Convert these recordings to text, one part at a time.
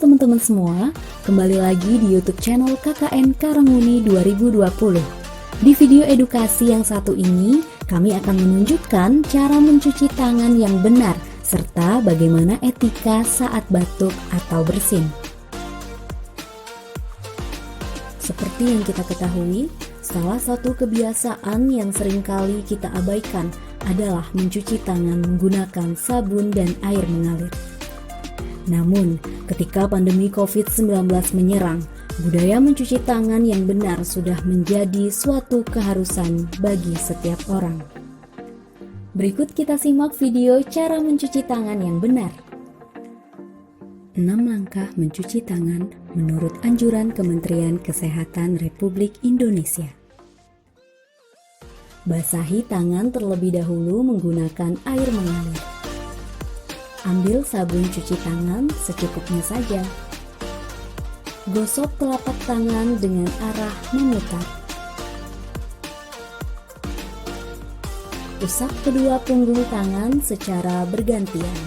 teman-teman semua, kembali lagi di YouTube channel KKN Karanguni 2020. Di video edukasi yang satu ini, kami akan menunjukkan cara mencuci tangan yang benar, serta bagaimana etika saat batuk atau bersin. Seperti yang kita ketahui, salah satu kebiasaan yang seringkali kita abaikan adalah mencuci tangan menggunakan sabun dan air mengalir. Namun, ketika pandemi COVID-19 menyerang, budaya mencuci tangan yang benar sudah menjadi suatu keharusan bagi setiap orang. Berikut kita simak video cara mencuci tangan yang benar. 6 langkah mencuci tangan menurut anjuran Kementerian Kesehatan Republik Indonesia. Basahi tangan terlebih dahulu menggunakan air mengalir. Ambil sabun cuci tangan secukupnya saja. Gosok telapak tangan dengan arah memutar. Usap kedua punggung tangan secara bergantian.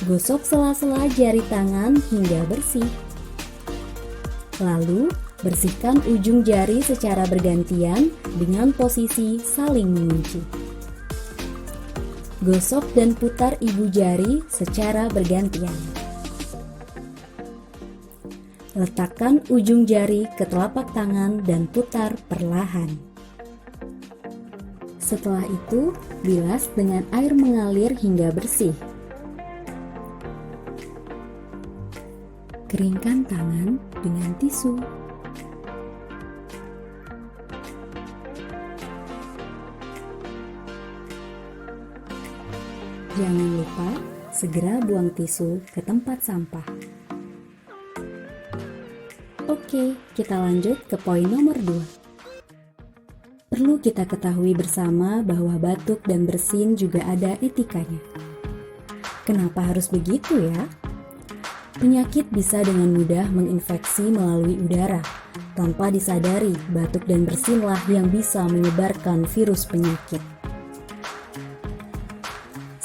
Gosok sela-sela jari tangan hingga bersih. Lalu, bersihkan ujung jari secara bergantian dengan posisi saling mengunci. Gosok dan putar ibu jari secara bergantian. Letakkan ujung jari ke telapak tangan dan putar perlahan. Setelah itu, bilas dengan air mengalir hingga bersih. Keringkan tangan dengan tisu. Jangan lupa segera buang tisu ke tempat sampah. Oke, kita lanjut ke poin nomor 2. Perlu kita ketahui bersama bahwa batuk dan bersin juga ada etikanya. Kenapa harus begitu ya? Penyakit bisa dengan mudah menginfeksi melalui udara. Tanpa disadari, batuk dan bersinlah yang bisa menyebarkan virus penyakit.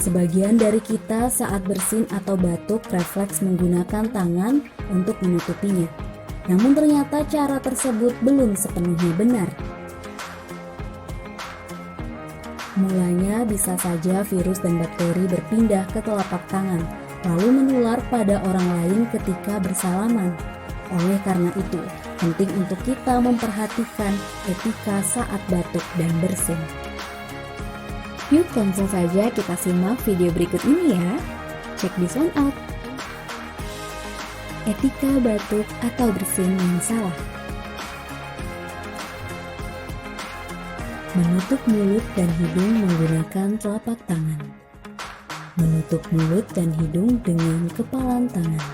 Sebagian dari kita saat bersin atau batuk refleks menggunakan tangan untuk menutupinya. Namun ternyata cara tersebut belum sepenuhnya benar. Mulanya bisa saja virus dan bakteri berpindah ke telapak tangan, lalu menular pada orang lain ketika bersalaman. Oleh karena itu, penting untuk kita memperhatikan etika saat batuk dan bersin. Yuk langsung saja kita simak video berikut ini ya. Check this one out. Etika batuk atau bersin yang salah. Menutup mulut dan hidung menggunakan telapak tangan. Menutup mulut dan hidung dengan kepalan tangan.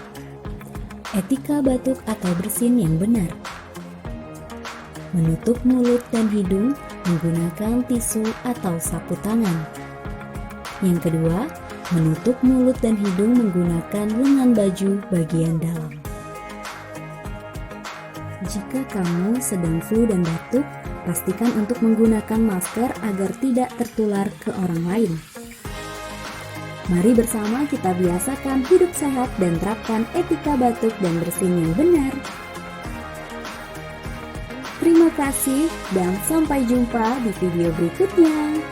Etika batuk atau bersin yang benar. Menutup mulut dan hidung menggunakan tisu atau sapu tangan. Yang kedua, menutup mulut dan hidung menggunakan lengan baju bagian dalam. Jika kamu sedang flu dan batuk, pastikan untuk menggunakan masker agar tidak tertular ke orang lain. Mari bersama kita biasakan hidup sehat dan terapkan etika batuk dan bersin yang benar. Terima kasih dan sampai jumpa di video berikutnya.